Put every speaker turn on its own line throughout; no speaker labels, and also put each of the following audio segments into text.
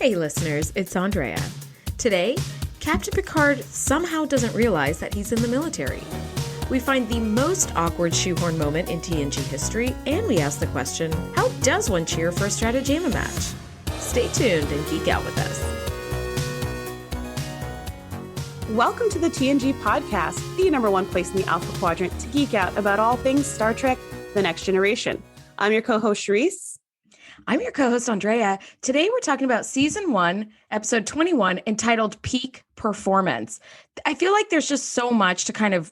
Hey listeners, it's Andrea. Today, Captain Picard somehow doesn't realize that he's in the military. We find the most awkward shoehorn moment in TNG history, and we ask the question, how does one cheer for a Strategema match? Stay tuned and geek out with us.
Welcome to the TNG Podcast, the number one place in the Alpha Quadrant to geek out about all things Star Trek: The Next Generation. I'm your co-host, Shereese.
I'm your co-host, Andrea. Today, we're talking about Season 1, Episode 21, entitled Peak Performance. I feel like there's just so much to kind of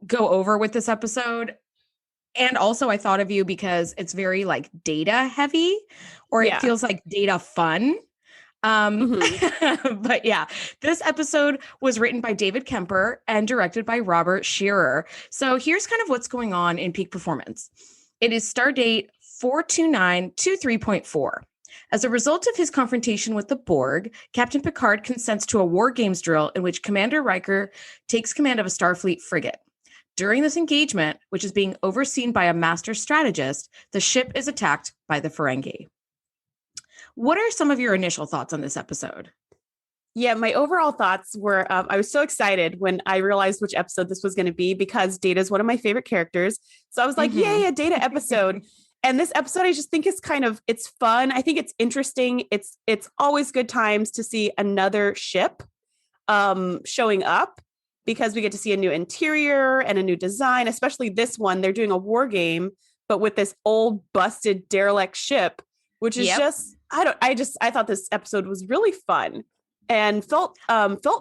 go over with this episode. And also, I thought of you because it's very, like, data heavy, or it feels like data fun. But yeah, this episode was written by David Kemper and directed by Robert Scheerer. So here's kind of what's going on in Peak Performance. It is Stardate 42923.4. As a result of his confrontation with the Borg, Captain Picard consents to a war games drill in which Commander Riker takes command of a Starfleet frigate. During this engagement, which is being overseen by a master strategist, the ship is attacked by the Ferengi. What are some of your initial thoughts on this episode?
Yeah, my overall thoughts were, I was so excited when I realized which episode this was going to be because Data is one of my favorite characters. So I was like, yay, a Data episode. And this episode, I just think is it's fun. I think it's interesting. It's always good times to see another ship showing up because we get to see a new interior and a new design, especially this one. They're doing a war game, but with this old busted derelict ship, which is I thought this episode was really fun and felt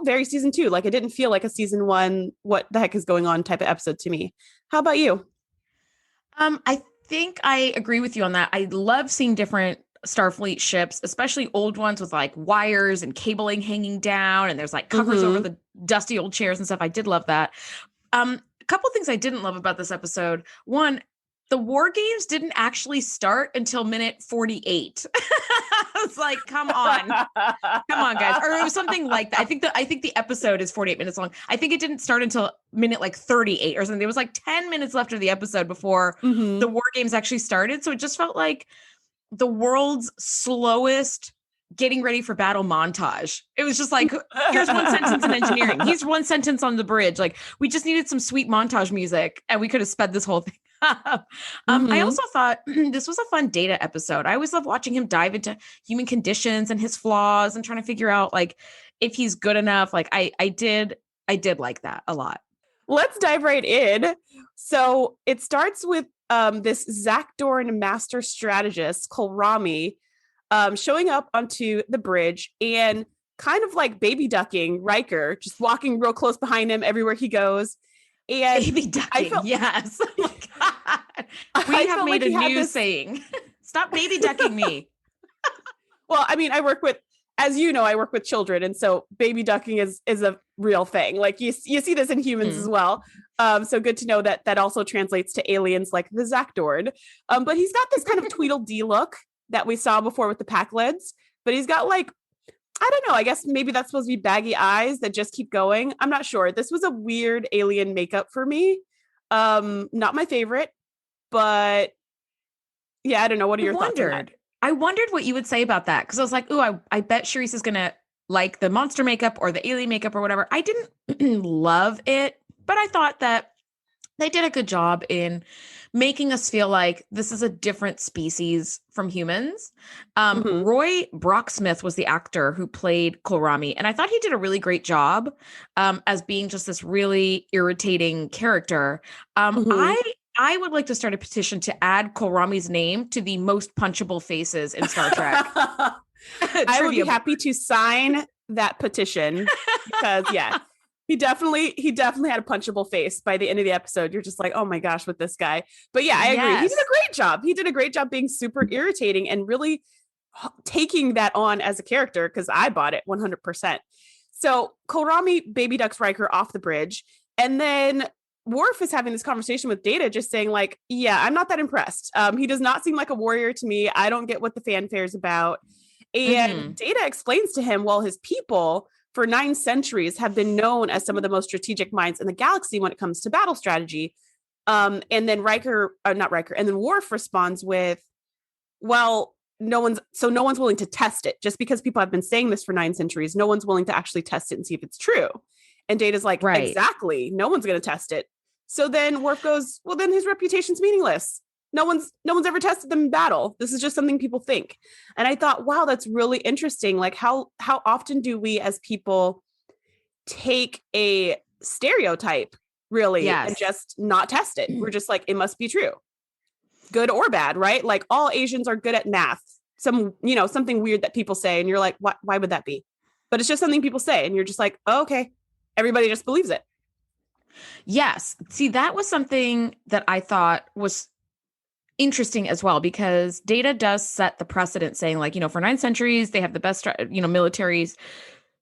very season 2. Like it didn't feel like a season 1, what the heck is going on type of episode to me. How about you?
I think I agree with you on that. I love seeing different Starfleet ships, especially old ones with like wires and cabling hanging down, and there's like covers over the dusty old chairs and stuff. I did love that. A couple things I didn't love about this episode. One, the war games didn't actually start until minute 48. I was like, come on, guys. Or it was something like that. I think the episode is 48 minutes long. I think it didn't start until minute like 38 or something. There was like 10 minutes left of the episode before the war games actually started. So it just felt like the world's slowest getting ready for battle montage. It was just like, here's one sentence in engineering. Here's one sentence on the bridge. Like we just needed some sweet montage music and we could have sped this whole thing up. I also thought this was a fun Data episode. I always love watching him dive into human conditions and his flaws and trying to figure out like if he's good enough. Like I did like that a lot.
Let's dive right in. So it starts with this Zach Dorn master strategist, Kolrami, showing up onto the bridge and kind of like baby ducking Riker, just walking real close behind him everywhere he goes. And
baby ducking, yes. Oh my God. We have made a new saying. Stop baby ducking me.
Well, I mean, I work with children. And so baby ducking is a real thing. Like you see this in humans as well. So good to know that also translates to aliens like the Zach Dorn. But he's got this kind of Tweedledee look that we saw before with the pack lids, but he's got like, I don't know, I guess maybe that's supposed to be baggy eyes that just keep going. I'm not sure. This was a weird alien makeup for me. Not my favorite, but yeah, I don't know. What are your thoughts on that?
I wondered what you would say about that. Cause I was like, oh, I bet Shereese is going to like the monster makeup or the alien makeup or whatever. I didn't love it, but I thought that they did a good job in making us feel like this is a different species from humans. Roy Brocksmith was the actor who played Kolrami, and I thought he did a really great job as being just this really irritating character. I would like to start a petition to add Kolrami's name to the most punchable faces in Star Trek.
I would be happy to sign that petition because he definitely had a punchable face by the end of the episode. You're just like, oh my gosh, with this guy. But yeah, I agree. He did a great job. He did a great job being super irritating and really taking that on as a character because I bought it 100%. So Kolrami baby ducks Riker off the bridge. And then Worf is having this conversation with Data, just saying like, yeah, I'm not that impressed. He does not seem like a warrior to me. I don't get what the fanfare is about. And Data explains to him, well, his people for 9 centuries have been known as some of the most strategic minds in the galaxy when it comes to battle strategy. And then Worf responds with, well, no one's willing to test it. Just because people have been saying this for 9 centuries, no one's willing to actually test it and see if it's true. And Data's like, exactly, no one's going to test it. So then Worf goes, well, then his reputation's meaningless. No one's ever tested them in battle. This is just something people think. And I thought, wow, that's really interesting. Like how often do we as people take a stereotype really and just not test it? We're just like, it must be true, good or bad, right? Like all Asians are good at math. Something weird that people say, and you're like, why would that be? But it's just something people say, and you're just like, oh, okay, everybody just believes it.
Yes. See, that was something that I thought was interesting as well, because Data does set the precedent saying, like, for 9 centuries, they have the best, military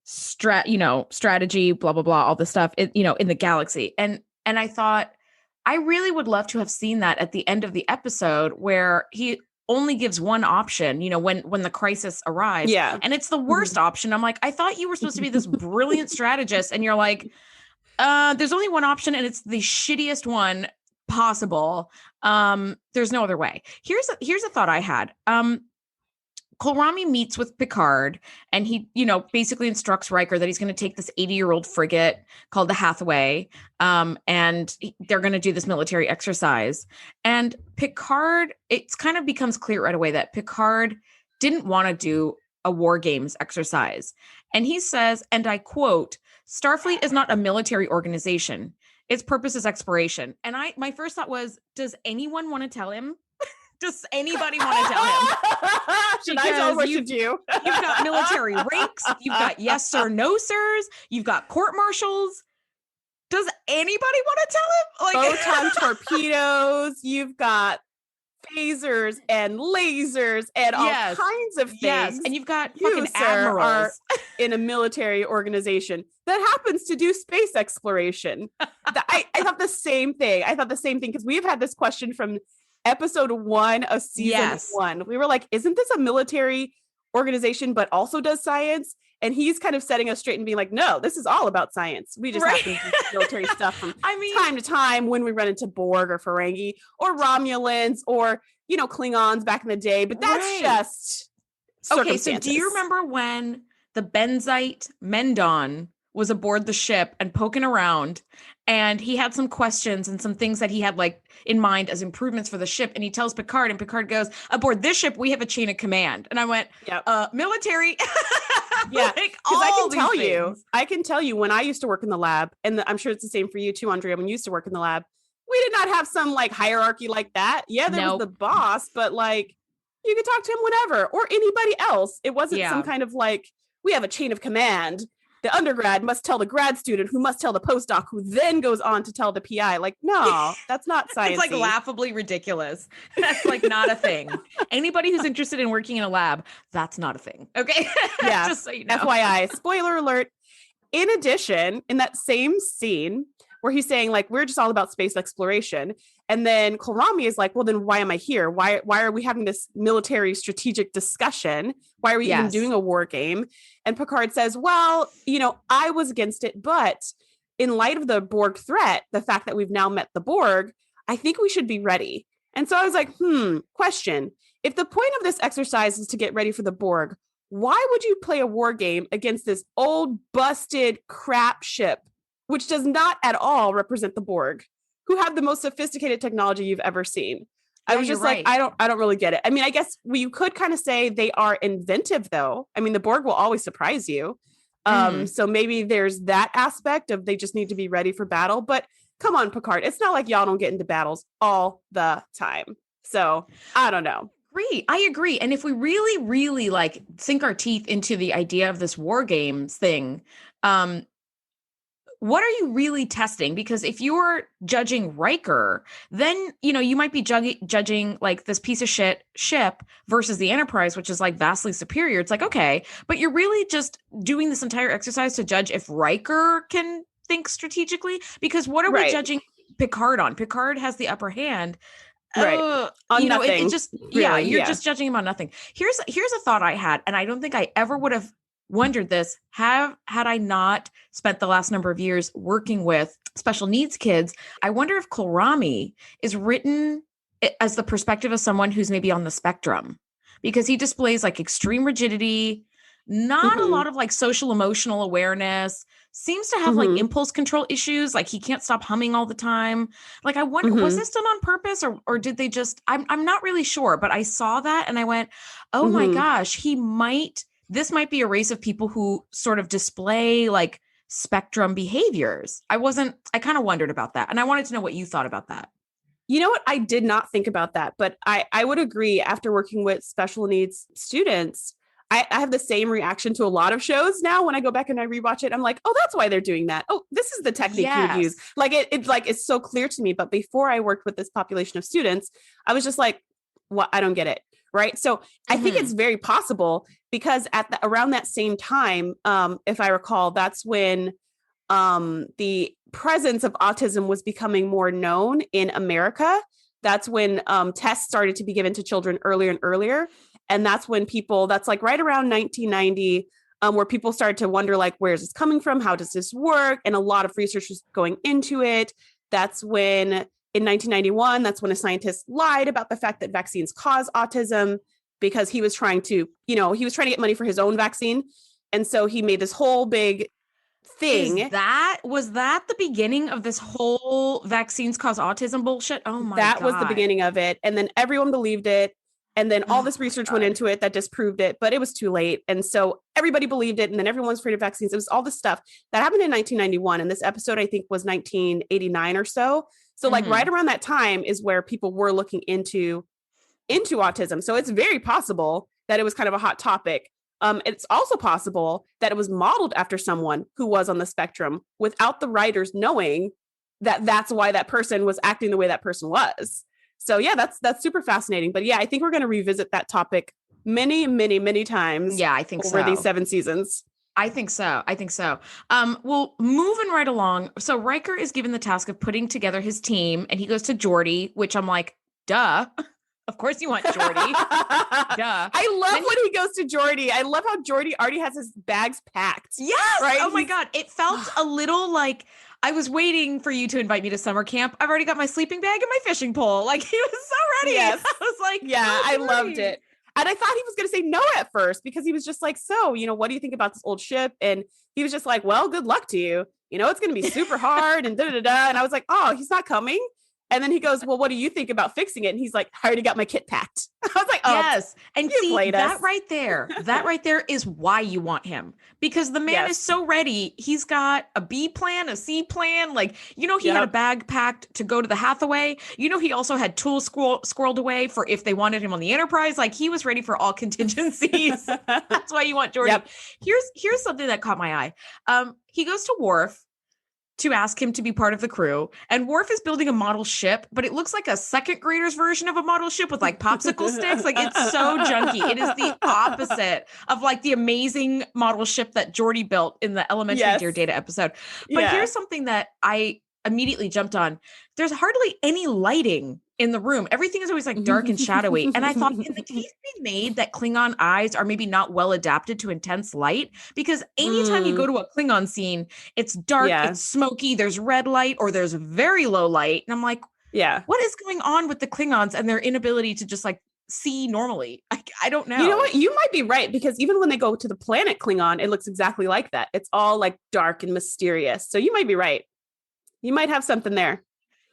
strategy, blah, blah, blah, all this stuff, in the galaxy. And I thought, I really would love to have seen that at the end of the episode where he only gives one option, when the crisis arrives.
Yeah.
And it's the worst option. I'm like, I thought you were supposed to be this brilliant strategist. And you're like, there's only one option and it's the shittiest one possible. There's no other way. Here's a thought I had. Kolrami meets with Picard and he, basically instructs Riker that he's going to take this 80-year-old frigate called the Hathaway. And they're going to do this military exercise. And Picard, it's kind of becomes clear right away that Picard didn't want to do a war games exercise. And he says, and I quote, "Starfleet is not a military organization. Its purpose is exploration." And my first thought was, does anyone want to tell him? Does anybody want to tell him?
Should I tell him what to do?
You've got military ranks. You've got yes sir, no sirs. You've got court martials. Does anybody want to tell him? Like
photon torpedoes. You've got phasers and lasers and all kinds of things. Yes,
and you've got fucking admirals
are in a military organization that happens to do space exploration. I thought the same thing. Because we've had this question from episode 1 of season 1. We were like, isn't this a military organization but also does science? And he's kind of setting us straight and being like, no, this is all about science. We just have to do military stuff from time to time when we run into Borg or Ferengi or Romulans or, Klingons back in the day. But that's just circumstances.
Okay, so do you remember when the Benzite Mendon was aboard the ship and poking around, and he had some questions and some things that he had like in mind as improvements for the ship, and he tells Picard, and Picard goes, "Aboard this ship, we have a chain of command." And I went, military.
Yeah, because I can tell you when I used to work in the lab, and I'm sure it's the same for you too, Andrea, when you used to work in the lab, we did not have some like hierarchy like that. Yeah, there was the boss, but like you could talk to him whenever or anybody else. It wasn't some kind of like, we have a chain of command. The undergrad must tell the grad student who must tell the postdoc who then goes on to tell the PI. Like, no, that's not science.
It's like laughably ridiculous. That's like not a thing. Anybody who's interested in working in a lab, that's not a thing. Okay.
Yeah.
Just so you know.
FYI, spoiler alert. In addition, in that same scene where he's saying like, we're just all about space exploration. And then Kolrami is like, well, then why am I here? Why are we having this military strategic discussion? Why are we even doing a war game? And Picard says, well, I was against it, but in light of the Borg threat, the fact that we've now met the Borg, I think we should be ready. And so I was like, question. If the point of this exercise is to get ready for the Borg, why would you play a war game against this old busted crap ship, which does not at all represent the Borg, who have the most sophisticated technology you've ever seen? I was just like, I don't really get it. I mean, I guess you could kind of say they are inventive though. I mean, the Borg will always surprise you. So maybe there's that aspect of they just need to be ready for battle, but come on, Picard. It's not like y'all don't get into battles all the time. So I don't know.
I agree. And if we really, really like sink our teeth into the idea of this war games thing, what are you really testing? Because if you're judging Riker, then, you might be judging like this piece of shit ship versus the Enterprise, which is like vastly superior. It's like, okay, but you're really just doing this entire exercise to judge if Riker can think strategically, because what are we judging Picard on? Picard has the upper hand.
On nothing.
You're just judging him on nothing. Here's a thought I had, and I don't think I ever would have wondered this had I not spent the last number of years working with special needs kids. I wonder if Kolrami is written as the perspective of someone who's maybe on the spectrum, because he displays like extreme rigidity, not a lot of like social emotional awareness, seems to have like impulse control issues. Like he can't stop humming all the time. Like I wonder, was this done on purpose or did they just, I'm not really sure, but I saw that and I went, oh my gosh, this might be a race of people who sort of display like spectrum behaviors. I kind of wondered about that. And I wanted to know what you thought about that.
You know what? I did not think about that, but I would agree after working with special needs students, I have the same reaction to a lot of shows now. When I go back and I rewatch it, I'm like, oh, that's why they're doing that. Oh, this is the technique you would use. Like it's so clear to me. But before I worked with this population of students, I was just like, well, I don't get it. Right. So I think it's very possible because around that same time, if I recall, that's when the presence of autism was becoming more known in America. That's when tests started to be given to children earlier and earlier. And that's when that's like right around 1990, where people started to wonder, like, where's this coming from? How does this work? And a lot of research was going into it. That's when in 1991, that's when a scientist lied about the fact that vaccines cause autism because he was trying to get money for his own vaccine. And so he made this whole big thing.
Was that the beginning of this whole vaccines cause autism bullshit? Oh my God.
That was the beginning of it. And then everyone believed it. And then all this research went into it that disproved it, but it was too late. And so everybody believed it. And then everyone was afraid of vaccines. It was all this stuff that happened in 1991. And this episode, I think, was 1989 or so. So like right around that time is where people were looking into autism. So it's very possible that it was kind of a hot topic. It's also possible that it was modeled after someone who was on the spectrum without the writers knowing that that's why that person was acting the way that person was. So yeah, that's super fascinating. But yeah, I think we're going to revisit that topic many, many, many times.
Yeah, I think
over these 7 seasons.
I think so. Well, moving right along. So Riker is given the task of putting together his team and he goes to Geordi, which I'm like, duh. Of course you want Geordi. Duh.
I love when he goes to Geordi. I love how Geordi already has his bags packed.
Yes. Right? Oh my God. It felt a little like I was waiting for you to invite me to summer camp. I've already got my sleeping bag and my fishing pole. Like he was so ready.
Yes.
I was like,
yeah, I loved it. And I thought he was going to say no at first because he was just like, so, what do you think about this old ship? And he was just like, well, good luck to you. It's going to be super hard and da-da-da-da. And I was like, oh, he's not coming. And then he goes, well, what do you think about fixing it? And he's like, I already got my kit packed. I was like, oh,
yes. And see, that right there is why you want him, because the man is so ready. He's got a B plan, a C plan. Like, he had a bag packed to go to the Hathaway. He also had tools squirreled away for if they wanted him on the Enterprise. Like he was ready for all contingencies. That's why you want Geordi. Yep. Here's something that caught my eye. He goes to Worf to ask him to be part of the crew. And Worf is building a model ship, but it looks like a second grader's version of a model ship with like popsicle sticks. Like it's so junky. It is the opposite of like the amazing model ship that Geordi built in the Elementary Dear Data episode. But here's something that I immediately jumped on. There's hardly any lighting in the room. Everything is always like dark and shadowy. And I thought, in the case be made that Klingon eyes are maybe not well adapted to intense light, because anytime you go to a Klingon scene, it's dark, it's smoky, there's red light or there's very low light. And I'm like, what is going on with the Klingons and their inability to just like see normally? I don't know.
You know what? You might be right, because even when they go to the planet Klingon, it looks exactly like that. It's all like dark and mysterious. So you might be right. You might have something there.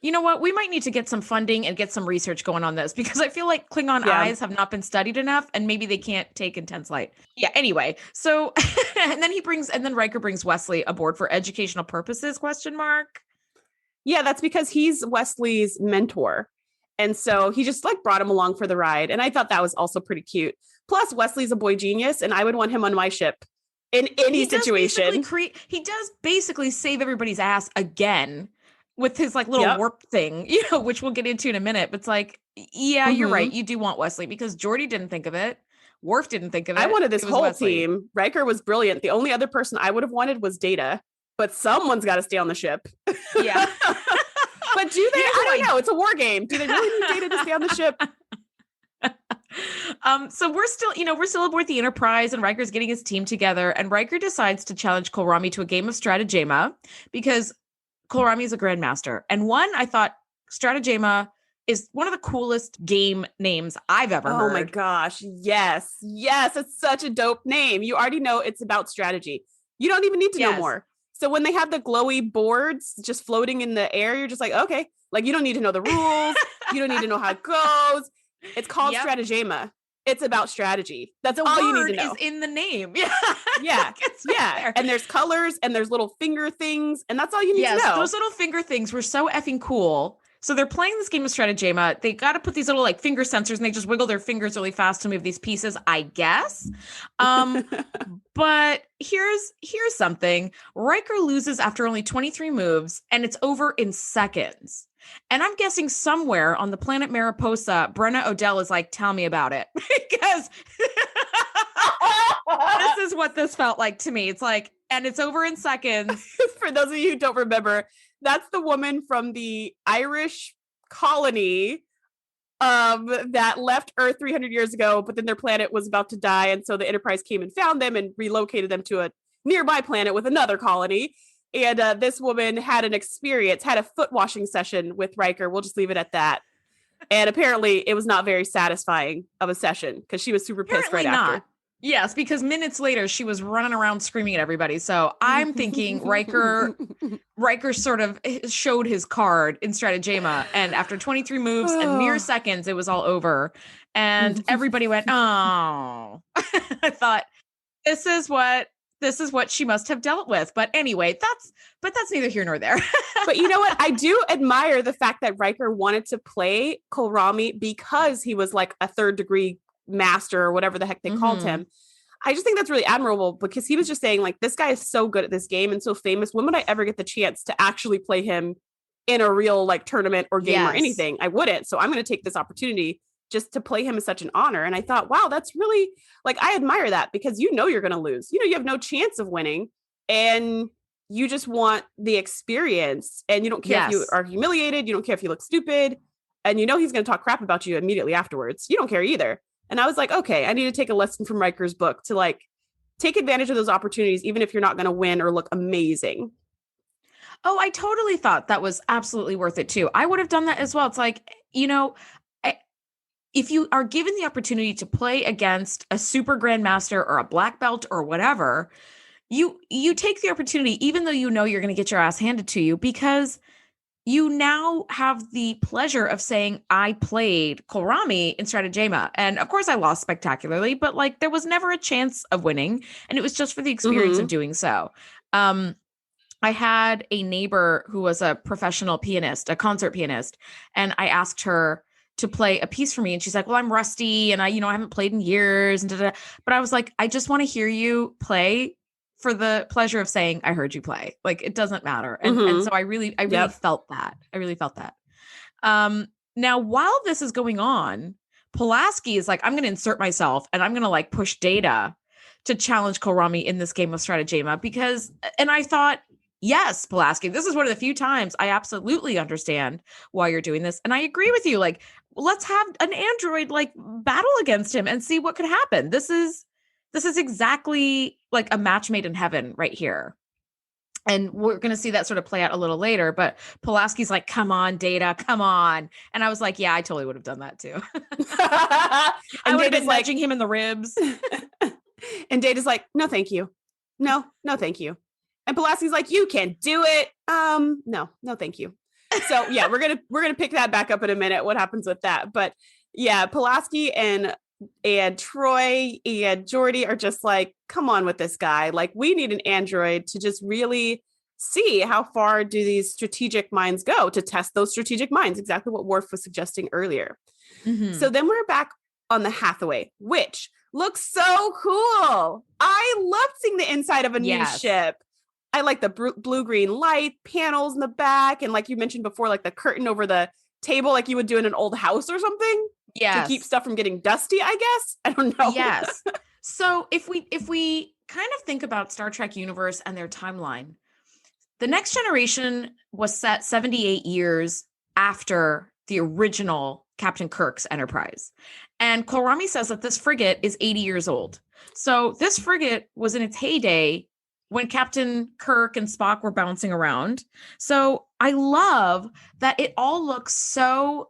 You know what? We might need to get some funding and get some research going on this, because I feel like Klingon eyes have not been studied enough and maybe they can't take intense light. Yeah. Anyway, so, and then Riker brings Wesley aboard for educational purposes, ?
Yeah, that's because he's Wesley's mentor. And so he just like brought him along for the ride. And I thought that was also pretty cute. Plus Wesley's a boy genius and I would want him on my ship in any situation.
He does basically save everybody's ass again with his like little warp thing, which we'll get into in a minute. But it's like, you're right. You do want Wesley, because Geordi didn't think of it. Worf didn't think of it.
I wanted this whole team. Riker was brilliant. The only other person I would have wanted was Data, but someone's got to stay on the ship.
Yeah.
But do they? I don't know. It's a war game. Do they really need Data to stay on the ship?
So we're still aboard the Enterprise, and Riker's getting his team together, and Riker decides to challenge Kolrami to a game of Strategema because Kolrami is a grandmaster. And I thought Strategema is one of the coolest game names I've ever heard.
Oh my gosh. Yes. Yes. It's such a dope name. You already know it's about strategy. You don't even need to know more. So when they have the glowy boards just floating in the air, you're just like, okay, like you don't need to know the rules. You don't need to know how it goes. It's called Strategema. It's about strategy. That's all you need to know.
Is in the name. Yeah.
Yeah. Yeah. And there's colors and there's little finger things. And that's all you need to know.
Those little finger things were so effing cool. So they're playing this game of Strategema. They got to put these little like finger sensors and they just wiggle their fingers really fast to move these pieces, I guess. But here's something. Riker loses after only 23 moves and it's over in seconds. And I'm guessing somewhere on the planet Mariposa, Brenna Odell is like, tell me about it. Because this is what this felt like to me. It's like, and it's over in seconds.
For those of you who don't remember, that's the woman from the Irish colony that left Earth 300 years ago, but then their planet was about to die. And so the Enterprise came and found them and relocated them to a nearby planet with another colony. And this woman had a foot washing session with Riker. We'll just leave it at that. And apparently it was not very satisfying of a session because she was super pissed right after.
Yes, because minutes later she was running around screaming at everybody. So I'm thinking Riker sort of showed his card in Strategema, and after 23 moves and mere seconds, it was all over, and everybody went, "Oh!" I thought, this is what she must have dealt with. But anyway, that's neither here nor there.
But you know what? I do admire the fact that Riker wanted to play Kohlrami because he was like a third degree master or whatever the heck they called him. I just think that's really admirable because he was just saying like, this guy is so good at this game and so famous. When would I ever get the chance to actually play him in a real like tournament or game or anything? I wouldn't. So I'm going to take this opportunity just to play him is such an honor. And I thought, wow, that's really like, I admire that because you're going to lose. You have no chance of winning and you just want the experience and you don't care if you are humiliated. You don't care if you look stupid and he's going to talk crap about you immediately afterwards. You don't care either. And I was like, okay, I need to take a lesson from Riker's book to like take advantage of those opportunities, even if you're not going to win or look amazing.
Oh, I totally thought that was absolutely worth it too. I would have done that as well. It's like, if you are given the opportunity to play against a super grandmaster or a black belt or whatever, you take the opportunity, even though you're going to get your ass handed to you, because you now have the pleasure of saying, I played Kohlrami in Strategema. And of course I lost spectacularly, but like there was never a chance of winning. And it was just for the experience of doing so. I had a neighbor who was a professional pianist, a concert pianist. And I asked her to play a piece for me. And she's like, well, I'm rusty and I haven't played in years. And But I was like, I just want to hear you play for the pleasure of saying, I heard you play. Like, it doesn't matter. And so I really felt that. I really felt that. Now, while this is going on, Pulaski is like, I'm going to insert myself and I'm going to like push Data to challenge Kohlrami in this game of Strategema and I thought, yes, Pulaski, this is one of the few times I absolutely understand why you're doing this. And I agree with you. Like, let's have an android like battle against him and see what could happen. This is exactly like a match made in heaven right here. And we're going to see that sort of play out a little later. But Pulaski's like, come on, Data, come on. And I was like, yeah, I totally would have done that too. I would have been nudging him in the ribs.
And Data's like, no, thank you. No, thank you. And Pulaski's like, you can't do it. No, thank you. So yeah, we're going to pick that back up in a minute. What happens with that? But yeah, Pulaski and Troy and Geordi are just like, come on with this guy. Like, we need an android to just really see how far do these strategic minds go, to test those strategic minds. Exactly what Worf was suggesting earlier. So then we're back on the Hathaway, which looks so cool. I loved seeing the inside of a new ship. I like the blue-green light panels in the back. And like you mentioned before, like the curtain over the table, like you would do in an old house or something. To keep stuff from getting dusty, I guess. I don't know.
Yes. So if we kind of think about Star Trek universe and their timeline, the Next Generation was set 78 years after the original Captain Kirk's Enterprise. And Kohlrami says that this frigate is 80 years old. So this frigate was in its heyday when Captain Kirk and Spock were bouncing around. So I love that it all looks so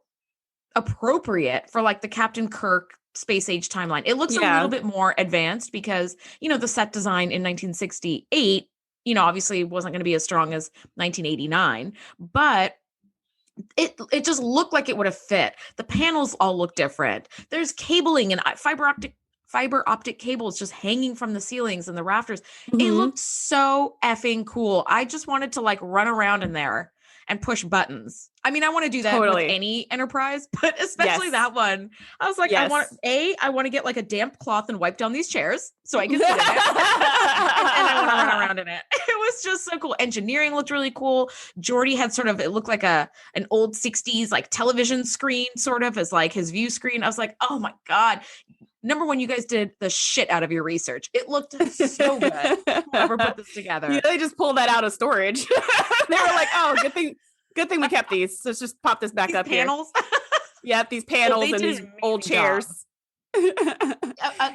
appropriate for like the Captain Kirk space age timeline. It looks a little bit more advanced because, the set design in 1968, obviously wasn't going to be as strong as 1989, but it just looked like it would have fit. The panels all look different. There's cabling and fiber optic cables just hanging from the ceilings and the rafters. It looked so effing cool. I just wanted to like run around in there and push buttons. I mean, I want to do that with any Enterprise, but especially that one. I was like, I want to get like a damp cloth and wipe down these chairs so I can sit in it. And I want to run around in it. It was just so cool. Engineering looked really cool. Geordi had sort of, it looked like an old 60s like television screen sort of as like his view screen. I was like, oh my God. Number one, you guys did the shit out of your research. It looked so good. Whoever put this together.
Yeah, they just pulled that out of storage. They were like, oh, good thing we kept these. So let's just pop this back up
panels.
Here. Yep, these panels and these old chairs.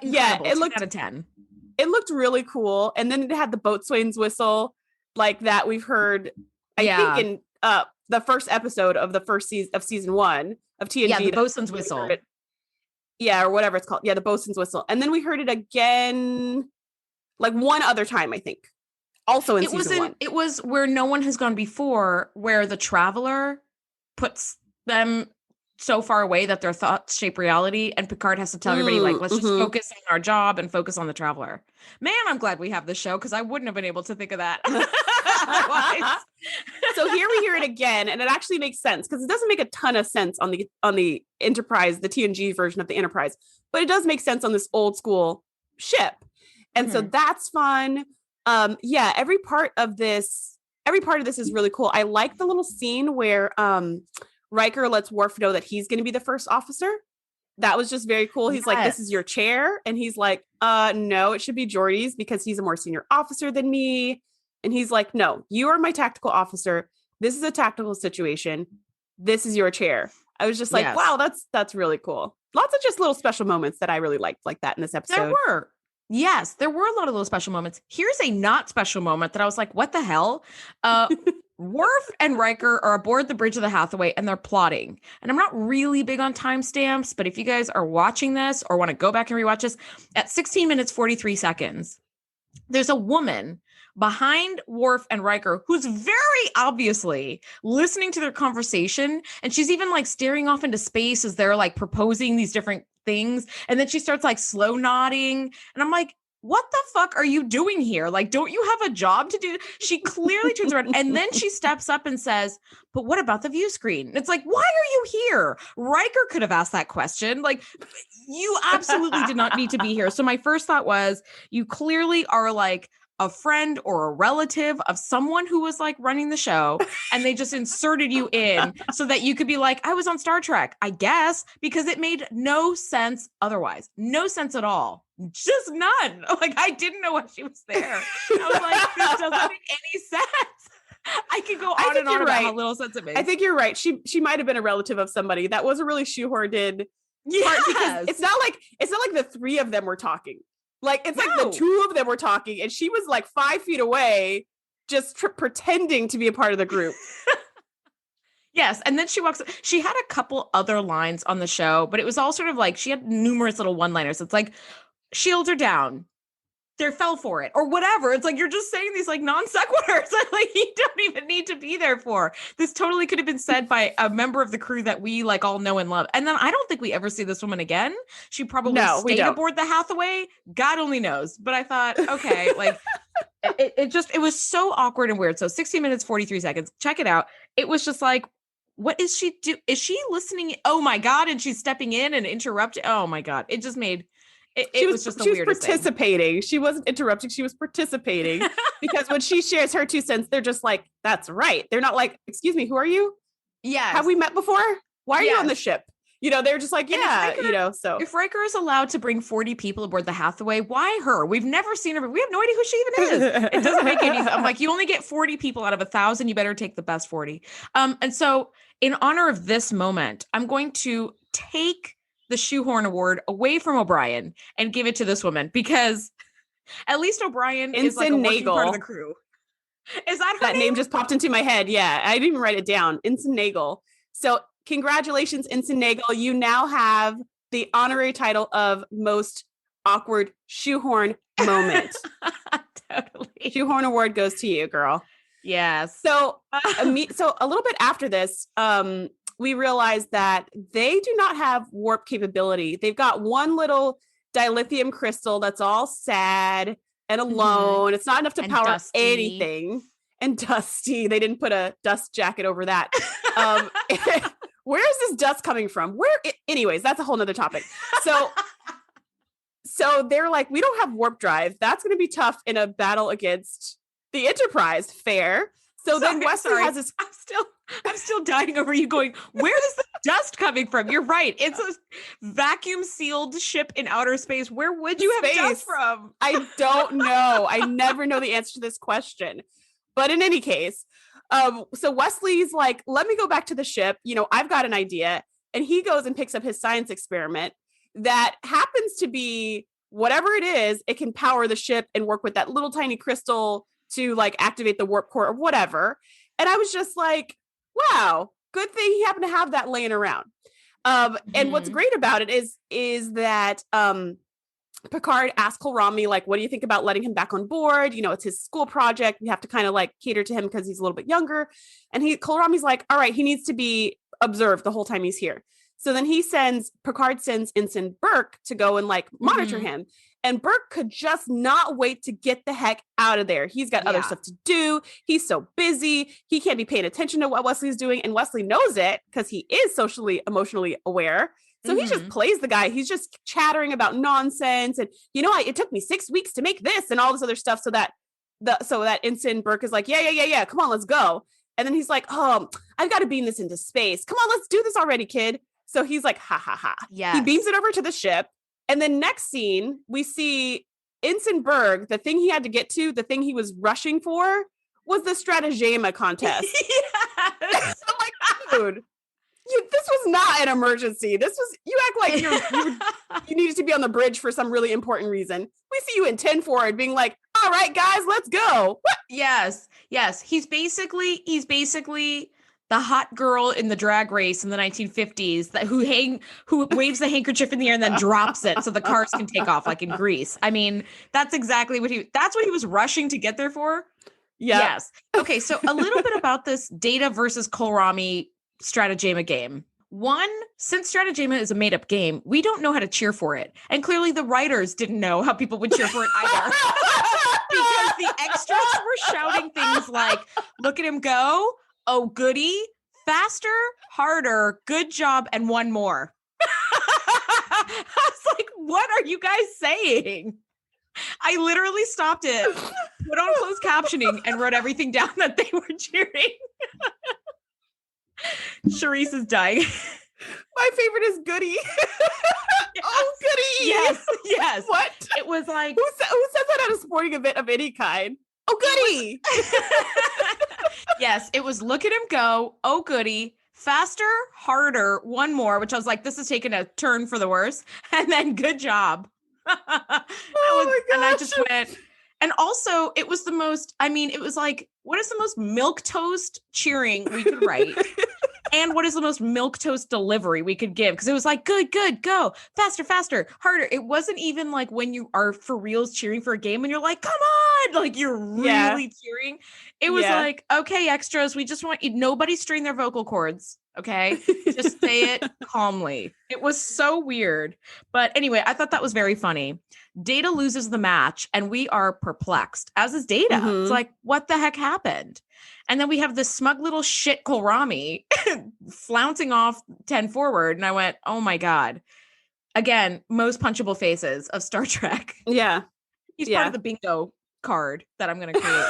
Yeah, it looked 10 out of 10.
It looked really cool. And then it had the boatswain's whistle like that we've heard, I think in the first episode of the first season of season 1 of TNG.
Yeah, the bosun's whistle.
Yeah, or whatever it's called. Yeah, the bosun's whistle. And then we heard it again like one other time, I think. Also in season 1.
It was where no one has gone before, where the traveler puts them so far away that their thoughts shape reality, and Picard has to tell everybody, like, let's just focus on our job and focus on the traveler. Man, I'm glad we have this show, because I wouldn't have been able to think of that.
So here we hear it again, and it actually makes sense, because it doesn't make a ton of sense on the Enterprise, the TNG version of the Enterprise, but it does make sense on this old school ship. And so that's fun. Yeah, every part of this is really cool. I like the little scene where Riker lets Worf know that he's going to be the first officer. That was just very cool. He's like, this is your chair. And he's like, no, it should be Geordi's because he's a more senior officer than me. And he's like, no, you are my tactical officer. This is a tactical situation. This is your chair. I was just like, wow, that's really cool. Lots of just little special moments that I really liked like that in this episode.
There were. Yes, there were a lot of little special moments. Here's a not special moment that I was like, what the hell? Worf and Riker are aboard the bridge of the Hathaway and they're plotting. And I'm not really big on timestamps, but if you guys are watching this or want to go back and rewatch this, at 16 minutes, 43 seconds, there's a woman behind Worf and Riker who's very obviously listening to their conversation. And she's even like staring off into space as they're like proposing these different things. And then she starts like slow nodding. And I'm like, what the fuck are you doing here? Like, don't you have a job to do? She clearly turns around and then she steps up and says, but what about the view screen? It's like, why are you here? Riker could have asked that question. Like, you absolutely did not need to be here. So my first thought was, you clearly are like a friend or a relative of someone who was like running the show, and they just inserted you in so that you could be like, I was on Star Trek, I guess, because it made no sense otherwise. No sense at all. Just none. Like, I didn't know why she was there. I was like, this doesn't make any sense. I could go on and on about how little sense it makes.
I think you're right. She might have been a relative of somebody. That was a really shoehorned part, because it's not like the three of them were talking. Like, it's like the two of them were talking, and she was like 5 feet away, just pretending to be a part of the group.
Yes. And then she walks, she had a couple other lines on the show, but it was all sort of like, she had numerous little one-liners. It's like, shields are down. They fell for it or whatever. It's like, you're just saying these like non sequiturs that like you don't even need to be there for. This totally could have been said by a member of the crew that we like all know and love. And then I don't think we ever see this woman again. She probably stayed aboard the Hathaway. God only knows. But I thought, okay, like it was so awkward and weird. So 16 minutes, 43 seconds. Check it out. It was just like, what is she do? Is she listening? Oh my God. And she's stepping in and interrupting. Oh my God. It just made It was just the weirdest thing. She was participating. She wasn't interrupting. She was participating because when she shares her 2 cents, they're just like, that's right. They're not like, excuse me, who are you? Yeah.
Have we met before? Why are you on the ship? You know, they're just like, so.
If Riker is allowed to bring 40 people aboard the Hathaway, why her? We've never seen her. We have no idea who she even is. It doesn't make any sense. I'm like, you only get 40 people out of 1,000. You better take the best 40. And so in honor of this moment, I'm going to take the shoehorn award away from O'Brien and give it to this woman, because at least O'Brien is like a working part of the crew. Is that her
name? That name just popped into my head. Yeah, I didn't even write it down. Ensign Nagel. So congratulations, Ensign Nagel. You now have the honorary title of most awkward shoehorn moment.
Totally.
Shoehorn award goes to you, girl.
Yes.
So a little bit after this, we realized that they do not have warp capability. They've got one little dilithium crystal that's all sad and alone. Mm-hmm. It's not enough to power anything. And dusty. They didn't put a dust jacket over that. Where is this dust coming from? Anyways, that's a whole nother topic. So they're like, we don't have warp drive. That's going to be tough in a battle against the Enterprise. Fair. So then Wesley has this.
I'm still dying over you going, where is the dust coming from? You're right. It's a vacuum sealed ship in outer space. Where would you have dust from?
I don't know. I never know the answer to this question. But in any case, so Wesley's like, let me go back to the ship. I've got an idea. And he goes and picks up his science experiment that happens to be whatever it is. It can power the ship and work with that little tiny crystal to like activate the warp core or whatever. And I was just like, wow, good thing he happened to have that laying around. And what's great about it is that Picard asked Kolrami, like, what do you think about letting him back on board? It's his school project. We have to kind of like cater to him because he's a little bit younger. And Kolrami's like, all right, he needs to be observed the whole time he's here. So then Picard sends Ensign Burke to go and like monitor him. And Burke could just not wait to get the heck out of there. He's got other stuff to do. He's so busy. He can't be paying attention to what Wesley's doing. And Wesley knows it because he is socially, emotionally aware. So he just plays the guy. He's just chattering about nonsense. And, it took me 6 weeks to make this and all this other stuff. So that Ensign Burke is like, yeah. Come on, let's go. And then he's like, oh, I've got to beam this into space. Come on, let's do this already, kid. So he's like, ha, ha, ha.
Yeah.
He beams it over to the ship. And then next scene, we see Ensign Berg, the thing he had to get to, the thing he was rushing for was the Strategema contest.
Yes.
I'm like, dude, this was not an emergency. You act like you needed to be on the bridge for some really important reason. We see you in 10 forward being like, all right, guys, let's go. What?
Yes. He's basically the hot girl in the drag race in the 1950s who waves the handkerchief in the air and then drops it so the cars can take off like in Grease. I mean, that's exactly what he was rushing to get there for.
Yeah.
Yes. Okay. So a little bit about this Data versus Kolrami Strategema game. One, since Strategema is a made up game, we don't know how to cheer for it. And clearly the writers didn't know how people would cheer for it either. Because the extras were shouting things like, look at him go. Oh, goody, faster, harder, good job, and one more. I was like, what are you guys saying? I literally stopped it, put on closed captioning, and wrote everything down that they were cheering. Shereese is dying.
My favorite is goody.
Yes.
Oh, goody.
Yes.
What?
It was like...
Who says that at a sporting event of any kind? Oh, goody.
Yes, it was look at him go. Oh, goody. Faster, harder, one more, which I was like, this is taking a turn for the worse. And then good job.
My gosh.
And I just went. And also, it was it was like, what is the most milquetoast cheering we could write? And what is the most milquetoast delivery we could give? Because it was like, good, go, faster, harder. It wasn't even like when you are for reals cheering for a game and you're like, come on, like you're really cheering. It was like, okay, extras, we just want you, nobody strain their vocal cords. Okay, just say it calmly. It was so weird. But anyway, I thought that was very funny. Data loses the match and we are perplexed, as is Data. Mm-hmm. It's like, what the heck happened? And then we have this smug little shit Kolrami flouncing off 10 forward. And I went, oh my God. Again, most punchable faces of Star Trek.
Yeah.
He's part of the bingo card that I'm going to create.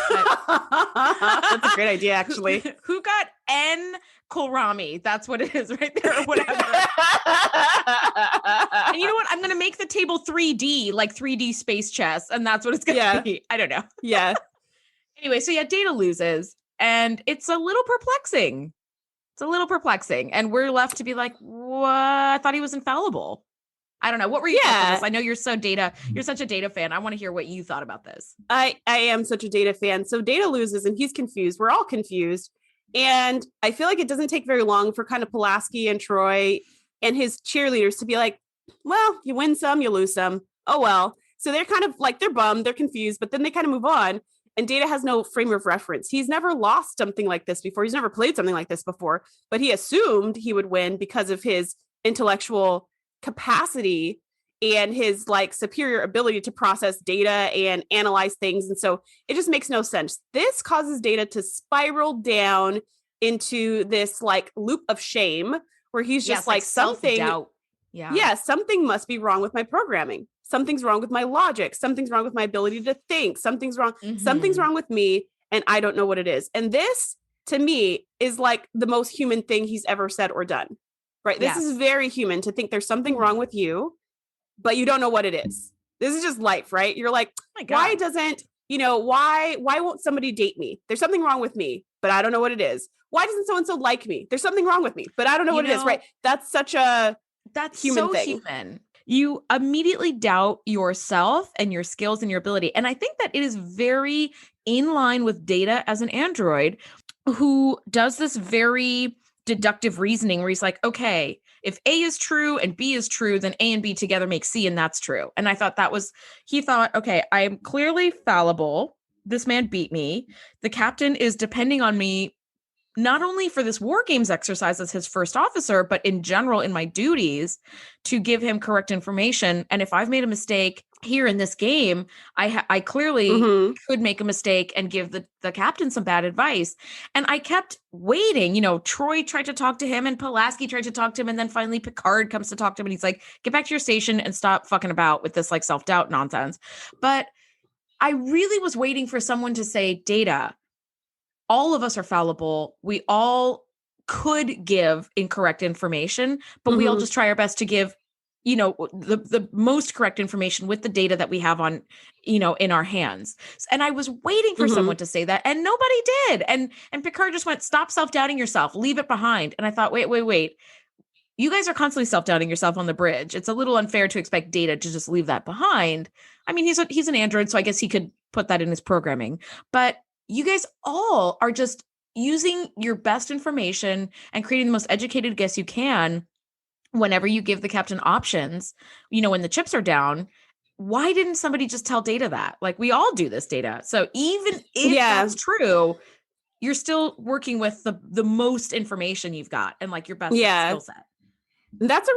That's a great idea, actually.
Who got N Kolrami? That's what it is right there or whatever. And you know what? I'm going to make the table 3D, like 3D space chess. And that's what it's going to be. I don't know.
Yeah.
Anyway, so Data loses. And it's a little perplexing. And we're left to be like, what? I thought he was infallible. I don't know. What were you thinking of this? I know you're such a Data fan. I want to hear what you thought about this.
I am such a Data fan. So Data loses and he's confused. We're all confused. And I feel like it doesn't take very long for kind of Pulaski and Troy and his cheerleaders to be like, well, you win some, you lose some. Oh, well. So they're kind of like, they're bummed, they're confused, but then they kind of move on. And Data has no frame of reference. He's never lost something like this before. He's never played something like this before, but he assumed he would win because of his intellectual capacity and his like superior ability to process data and analyze things. And so it just makes no sense. This causes Data to spiral down into this like loop of shame where he's just like something,
self-doubt.
Yeah, something must be wrong with my programming. Something's wrong with my logic. Something's wrong with my ability to think. Something's wrong. Something's wrong with me. And I don't know what it is. And this to me is like the most human thing he's ever said or done, right? This is very human to think there's something wrong with you, but you don't know what it is. This is just life, right? You're like, why doesn't, why won't somebody date me? There's something wrong with me, but I don't know what it is. Why doesn't so-and-so like me? There's something wrong with me, but I don't know what it is, right? That's such a human thing.
Human. You immediately doubt yourself and your skills and your ability. And I think that it is very in line with Data as an android who does this very deductive reasoning where he's like, okay, if A is true and B is true, then A and B together make C, and that's true. And I thought he thought, okay, I am clearly fallible. This man beat me. The captain is depending on me not only for this war games exercise as his first officer, but in general in my duties to give him correct information. And if I've made a mistake here in this game, I clearly could make a mistake and give the captain some bad advice. And I kept waiting. Troy tried to talk to him and Pulaski tried to talk to him. And then finally Picard comes to talk to him and he's like, get back to your station and stop fucking about with this like self-doubt nonsense. But I really was waiting for someone to say, Data, all of us are fallible. We all could give incorrect information, but we all just try our best to give, the most correct information with the data that we have on, in our hands. And I was waiting for someone to say that, and nobody did. And Picard just went, stop self-doubting yourself, leave it behind. And I thought, wait. You guys are constantly self-doubting yourself on the bridge. It's a little unfair to expect Data to just leave that behind. I mean, he's an android, so I guess he could put that in his programming, but you guys all are just using your best information and creating the most educated guess you can whenever you give the captain options, when the chips are down. Why didn't somebody just tell Data that? Like, we all do this, Data. So even if that's true, you're still working with the most information you've got and like your best skill set.
That's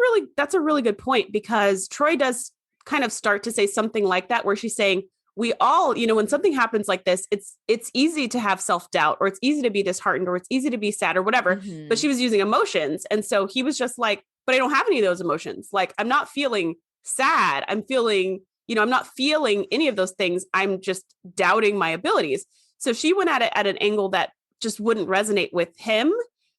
a really good point, because Troy does kind of start to say something like that, where she's saying, we all, when something happens like this, it's easy to have self-doubt, or it's easy to be disheartened, or it's easy to be sad or whatever. But she was using emotions. And so he was just like, but I don't have any of those emotions. Like, I'm not feeling sad. I'm feeling, I'm not feeling any of those things. I'm just doubting my abilities. So she went at it at an angle that just wouldn't resonate with him.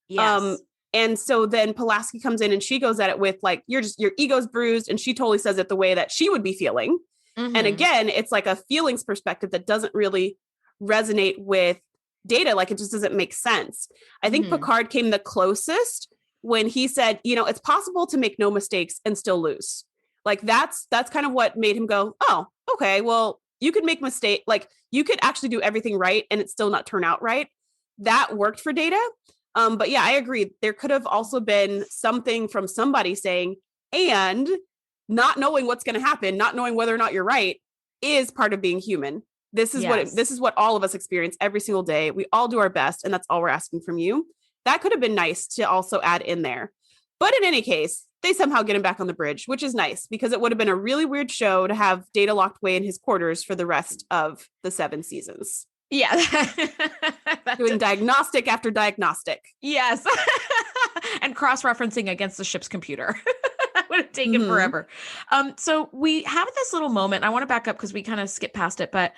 Yes.
And so then Pulaski comes in and she goes at it with like, your ego's bruised. And she totally says it the way that she would be feeling. And again, it's like a feelings perspective that doesn't really resonate with Data. Like, it just doesn't make sense. I think Picard came the closest when he said, it's possible to make no mistakes and still lose. Like, that's kind of what made him go, oh, okay, well, you could make mistake. Like, you could actually do everything right and it still not turn out right. That worked for Data. But yeah, I agree. There could have also been something from somebody saying, and not knowing what's going to happen, not knowing whether or not you're right, is part of being human. This is what all of us experience every single day. We all do our best, and that's all we're asking from you. That could have been nice to also add in there. But in any case, they somehow get him back on the bridge, which is nice, because it would have been a really weird show to have Data locked away in his quarters for the rest of the 7 seasons.
Yeah.
Doing diagnostic after diagnostic.
Yes. And cross-referencing against the ship's computer. That would have taken forever. So we have this little moment. I want to back up because we kind of skipped past it, but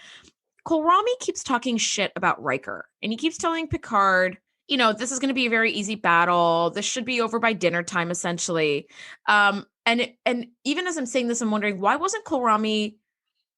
Kohlrami keeps talking shit about Riker, and he keeps telling Picard, this is going to be a very easy battle. This should be over by dinner time, essentially. And even as I'm saying this, I'm wondering, why wasn't Kohlrami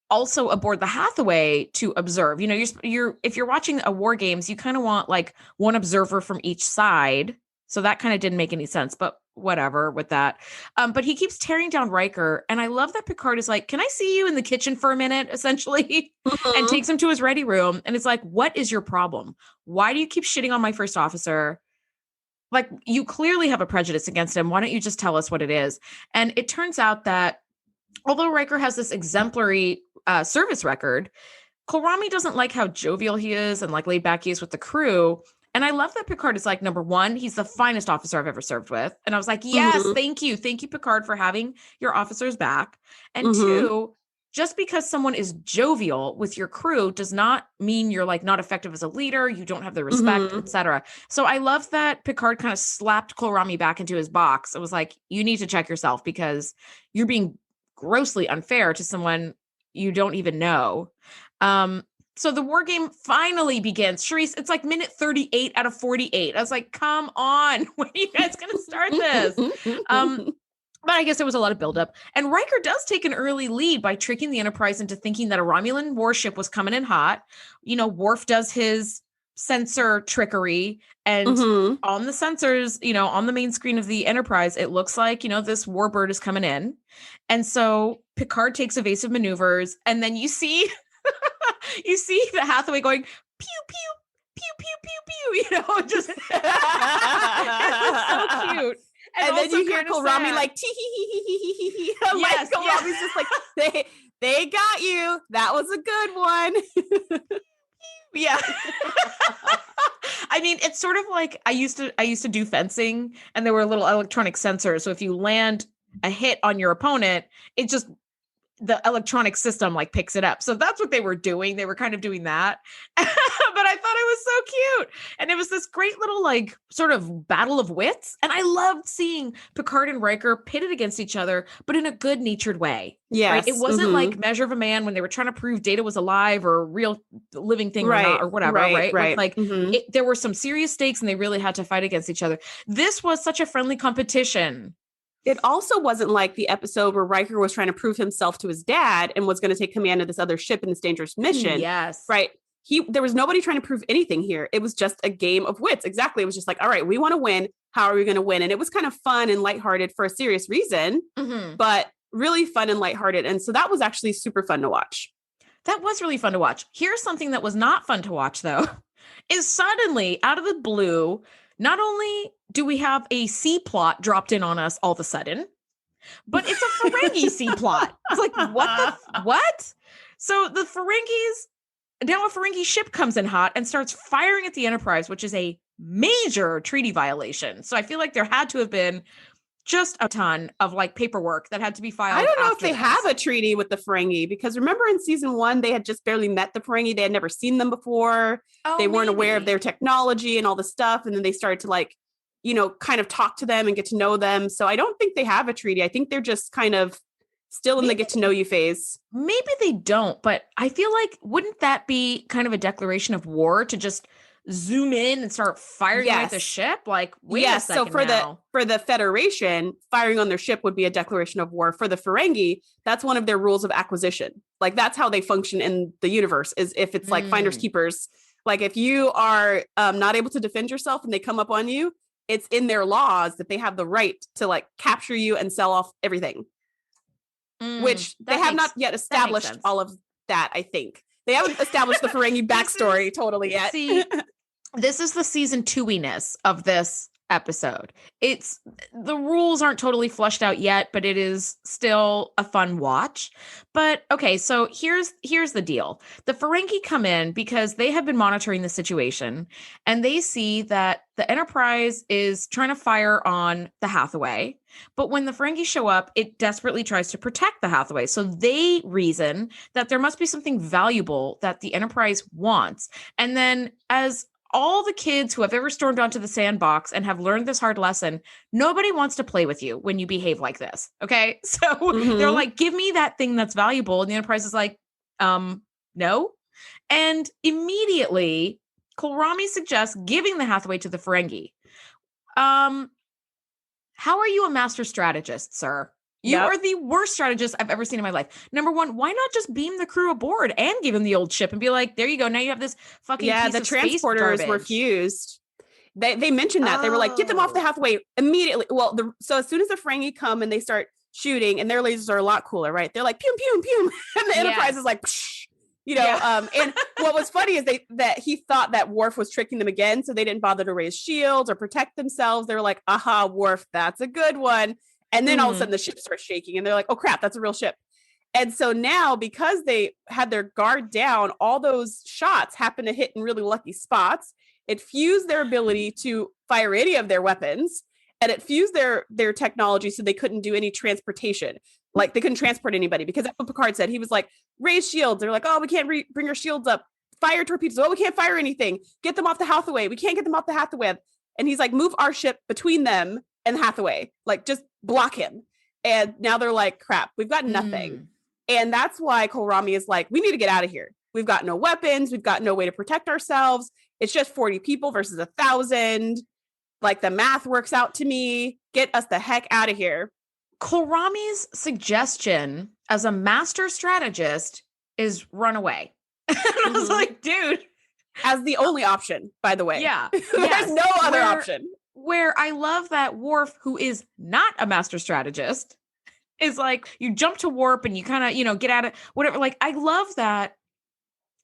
also aboard the Hathaway to observe? You're if you're watching a war games, you kind of want like one observer from each side. So that kind of didn't make any sense. But whatever with that. But he keeps tearing down Riker. And I love that Picard is like, can I see you in the kitchen for a minute, essentially? And takes him to his ready room. And it's like, what is your problem? Why do you keep shitting on my first officer? Like, you clearly have a prejudice against him. Why don't you just tell us what it is? And it turns out that although Riker has this exemplary service record, Kolrami doesn't like how jovial he is and like laid back he is with the crew. And I love that Picard is like, number one, he's the finest officer I've ever served with. And I was like, yes, thank you. Thank you, Picard, for having your officers back. And two, just because someone is jovial with your crew does not mean you're like not effective as a leader. You don't have the respect, etc. So I love that Picard kind of slapped Kolrami back into his box. It was like, you need to check yourself because you're being grossly unfair to someone you don't even know. So the war game finally begins. Shereese, it's like minute 38 out of 48. I was like, come on, when are you guys going to start this? But I guess there was a lot of buildup. And Riker does take an early lead by tricking the Enterprise into thinking that a Romulan warship was coming in hot. You know, Worf does his sensor trickery, and on the sensors, you know, on the main screen of the Enterprise, it looks like, you know, this warbird is coming in. And so Picard takes evasive maneuvers, and then you see you see the Hathaway going pew pew pew pew pew pew, you know, just it was so cute.
And then you hear Kolrami like tee hee hee hee hee hee hee. Like Kolrami's just like they got you. That was a good one.
Yeah. I mean, it's sort of like I used to do fencing, and there were little electronic sensors. So if you land a hit on your opponent, it just the electronic system like picks it up. So that's what they were doing. They were kind of doing that. But I thought it was so cute. And it was this great little like sort of battle of wits. And I loved seeing Picard and Riker pitted against each other, but in a good natured way.
Yeah.
Right? It wasn't like Measure of a Man when they were trying to prove Data was alive or a real living thing or not or whatever. Right. Like there were some serious stakes and they really had to fight against each other. This was such a friendly competition.
It also wasn't like the episode where Riker was trying to prove himself to his dad and was going to take command of this other ship in this dangerous mission.
Yes.
Right. There was nobody trying to prove anything here. It was just a game of wits. Exactly. It was just like, all right, we want to win. How are we going to win? And it was kind of fun and lighthearted for a serious reason, but really fun and lighthearted. And so that was actually super fun to watch.
That was really fun to watch. Here's something that was not fun to watch, though, is suddenly out of the blue, not only do we have a C plot dropped in on us all of a sudden, but it's a Ferengi C plot. It's like, what? So the now a Ferengi ship comes in hot and starts firing at the Enterprise, which is a major treaty violation. So I feel like there had to have been just a ton of like paperwork that had to be filed.
I don't know if they have a treaty with the Ferengi, because remember in season 1, they had just barely met the Ferengi. They had never seen them before. They weren't aware of their technology and all the stuff. And then they started to like, you know, kind of talk to them and get to know them. So I don't think they have a treaty. I think they're just kind of still in the get to know you phase.
Maybe they don't, but I feel like, wouldn't that be kind of a declaration of war to just zoom in and start firing at the ship? Like, wait a second.
So for the Federation, firing on their ship would be a declaration of war. For the Ferengi, that's one of their rules of acquisition. Like, that's how they function in the universe, is if it's like finders keepers. Like, if you are not able to defend yourself and they come up on you, it's in their laws that they have the right to like capture you and sell off everything. Which they have not yet established all of that, I think. They haven't established the Ferengi backstory totally yet.
See, this is the season 2-iness of this episode. It's the rules aren't totally fleshed out yet, but it is still a fun watch. But okay, so here's the deal. The Ferengi come in because they have been monitoring the situation, and they see that the Enterprise is trying to fire on the Hathaway. But when the Ferengi show up, it desperately tries to protect the Hathaway. So they reason that there must be something valuable that the Enterprise wants. And then, as all the kids who have ever stormed onto the sandbox and have learned this hard lesson, nobody wants to play with you when you behave like this. Okay. So they're like, give me that thing that's valuable. And the Enterprise is like, no. And immediately Kolrami suggests giving the Hathaway to the Ferengi. How are you a master strategist, sir? You are the worst strategist I've ever seen in my life. Number one, why not just beam the crew aboard and give him the old ship and be like, there you go. Now you have this fucking piece
the
of space
transporters
garbage.
were fused. They mentioned that. They were like, get them off the Hathaway immediately. Well, so as soon as the Ferengi come and they start shooting, and their lasers are a lot cooler, right? They're like, pew, pew, pew. And the Enterprise is like, psh, and what was funny is that he thought that Worf was tricking them again. So they didn't bother to raise shields or protect themselves. They were like, aha, Worf, that's a good one. And then all of a sudden the ship starts shaking and they're like, oh crap, that's a real ship. And so now, because they had their guard down, all those shots happen to hit in really lucky spots. It fused their ability to fire any of their weapons, and it fused their technology so they couldn't do any transportation. Like they couldn't transport anybody, because that's what Picard said. He was like, raise shields. They're like, oh, we can't bring our shields up. Fire torpedoes. Oh, we can't fire anything. Get them off the Hathaway. We can't get them off the Hathaway. And he's like, move our ship between them and the Hathaway. Like, just block him. And now they're like, crap, we've got nothing. And that's why Kohlrami is like, we need to get out of here. We've got no weapons. We've got no way to protect ourselves. It's just 40 people versus 1,000. Like, the math works out to me. Get us the heck out of here.
Kohlrami's suggestion as a master strategist is run away. And I was like, dude.
As the only option, by the way.
Yeah.
There's no other option.
Where I love that Worf, who is not a master strategist, is like, you jump to warp and you kind of, get at it, whatever. Like, I love that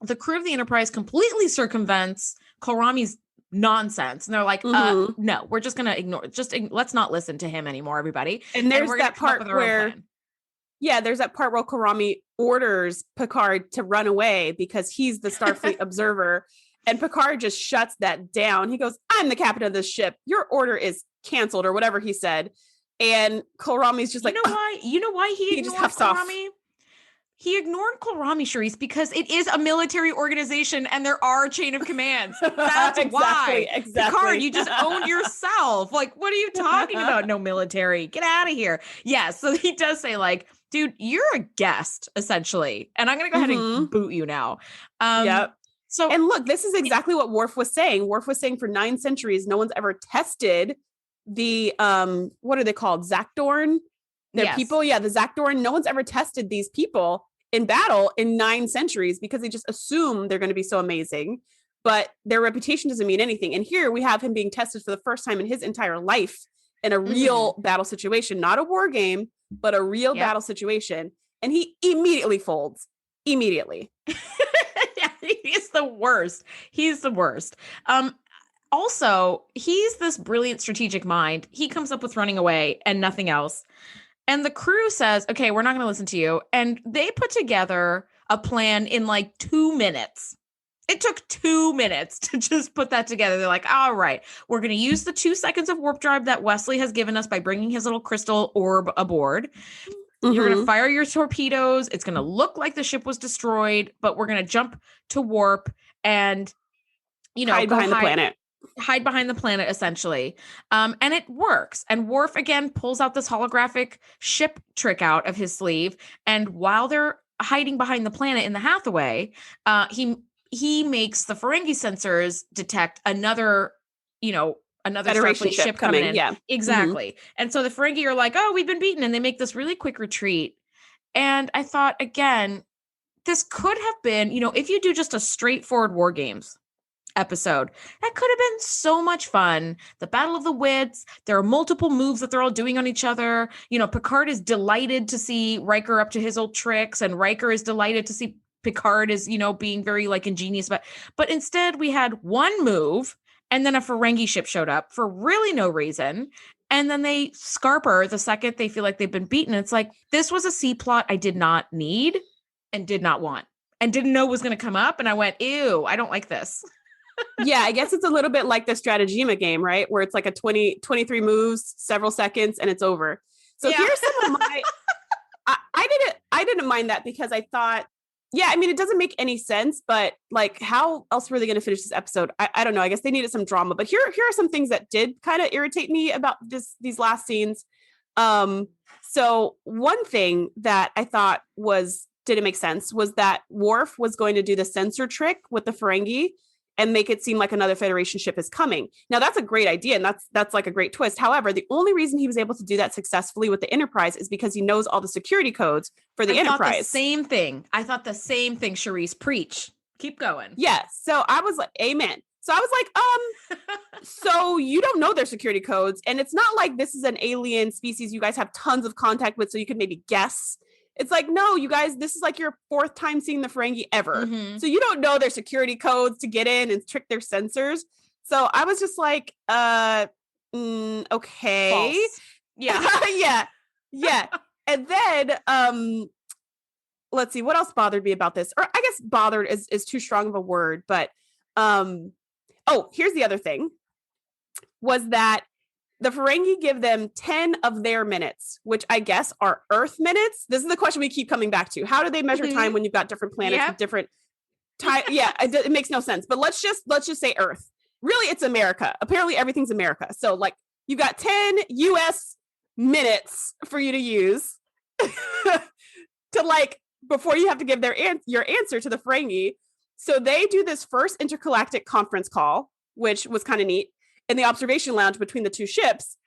the crew of the Enterprise completely circumvents Kohlrami's nonsense. And they're like, no, we're just going to ignore it. Let's not listen to him anymore, everybody.
And there's that part where, there's that part where Kohlrami orders Picard to run away because he's the Starfleet observer. And Picard just shuts that down. He goes, I'm the captain of this ship. Your order is canceled, or whatever he said. And Kohlrami's just like,
you know why he ignored Kohlrami? He ignored Kohlrami, Shereese, because it is a military organization and there are chain of commands. That's why.
Exactly.
Picard, you just owned yourself. Like, what are you talking about? No military. Get out of here. Yeah. So he does say, like, dude, you're a guest, essentially. And I'm going to go ahead and boot you now.
Yep. So, and look, this is exactly what Worf was saying. Worf was saying for 9 centuries, no one's ever tested the, what are they called? Zakdorn? They're people. Yeah. The Zakdorn. No one's ever tested these people in battle in 9 centuries because they just assume they're going to be so amazing, but their reputation doesn't mean anything. And here we have him being tested for the first time in his entire life in a real battle situation, not a war game, but a real battle situation. And he immediately folds. Immediately.
He's the worst. He's the worst. Also, he's this brilliant strategic mind. He comes up with running away and nothing else. And the crew says, okay, we're not going to listen to you. And they put together a plan in like 2 minutes. It took 2 minutes to just put that together. They're like, all right, we're going to use the 2 seconds of warp drive that Wesley has given us by bringing his little crystal orb aboard. You're going to fire your torpedoes. It's going to look like the ship was destroyed, but we're going to jump to warp and,
hide behind the planet.
Hide behind the planet, essentially. And it works. And Worf, again, pulls out this holographic ship trick out of his sleeve. And while they're hiding behind the planet in the Hathaway, he makes the Ferengi sensors detect another
Federation
Starfleet ship coming in.
Yeah,
exactly. And so the Ferengi are like, oh, we've been beaten. And they make this really quick retreat. And I thought, again, this could have been, if you do just a straightforward War Games episode, that could have been so much fun. The Battle of the Wits, there are multiple moves that they're all doing on each other. Picard is delighted to see Riker up to his old tricks, and Riker is delighted to see Picard is, being very like ingenious. But instead we had one move, and then a Ferengi ship showed up for really no reason. And then they scarper the second they feel like they've been beaten. It's like, this was a C plot I did not need and did not want and didn't know was going to come up. And I went, ew, I don't like this.
Yeah, I guess it's a little bit like the Strategema game, right? Where it's like a 23 moves, several seconds, and it's over. So here's some of my, I didn't mind that because I thought, it doesn't make any sense, but like, how else were they going to finish this episode? I don't know. I guess they needed some drama, but here are some things that did kind of irritate me about these last scenes. So one thing that I thought didn't make sense was that Worf was going to do the sensor trick with the Ferengi and make it seem like another Federation ship is coming. Now that's a great idea. And that's like a great twist. However, the only reason he was able to do that successfully with the Enterprise is because he knows all the security codes for the Enterprise.
I thought the same thing, Shereese. Preach. Keep going.
Yeah. So I was like, amen. So I was like, so you don't know their security codes. And it's not like this is an alien species you guys have tons of contact with, so you can maybe guess. It's like, no, you guys, this is like your 4th time seeing the Ferengi ever. Mm-hmm. So you don't know their security codes to get in and trick their sensors. So I was just like, okay.
False. Yeah.
Yeah. And then, let's see, what else bothered me about this? Or I guess bothered is too strong of a word, but, here's the other thing, was that the Ferengi give them 10 of their minutes, which I guess are Earth minutes. This is the question we keep coming back to. How do they measure time when you've got different planets with different time? Yeah, it makes no sense. But let's just say Earth. Really, it's America. Apparently, everything's America. So, like, you got 10 U.S. minutes for you to use to, like, before you have to give your answer to the Ferengi. So they do this first intergalactic conference call, which was kind of neat, in the observation lounge between the 2 ships.